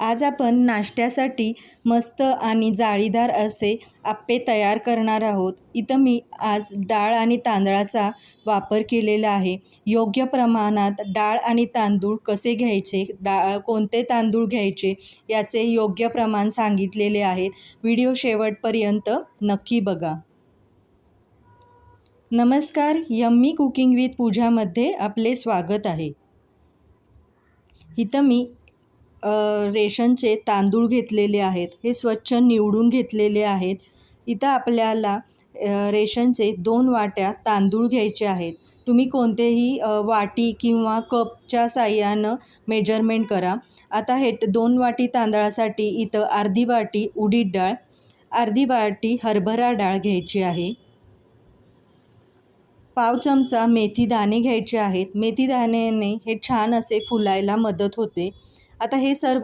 आज आपण नाश्त्यासाठी मस्त आणि जाळीदार असे आप्पे तयार करणार आहोत। इथं मी आज डाळ आणि तांदळाचा वापर केलेला आहे। योग्य प्रमाणात डाळ आणि तांदूळ कसे घ्यायचे, कोणते तांदूळ घ्यायचे याचे योग्य प्रमाण सांगितलेले आहेत। व्हिडिओ शेवटपर्यंत नक्की बघा। नमस्कार, यम्मी कुकिंग विथ पूजामध्ये आपले स्वागत आहे। इथं मी रेशनचे तांदूळ घेतलेले आहेत। हे स्वच्छ निवडून घेतलेले आहेत। इथं आपल्याला रेशनचे 2 वाट्या तांदूळ घ्यायचे आहेत। तुम्ही कोणतेही वाटी किंवा कपच्या साहाय्यानं मेजरमेंट करा। आता हे 2 वाटी तांदळासाठी इथं अर्धी वाटी उडीद डाळ, अर्धी वाटी हरभरा डाळ घ्यायची आहे। पाव चमचा मेथी दाणे घ्यायचे आहेत। मेथी दाण्याने हे छान असे फुलायला मदत होते। आता हे सर्व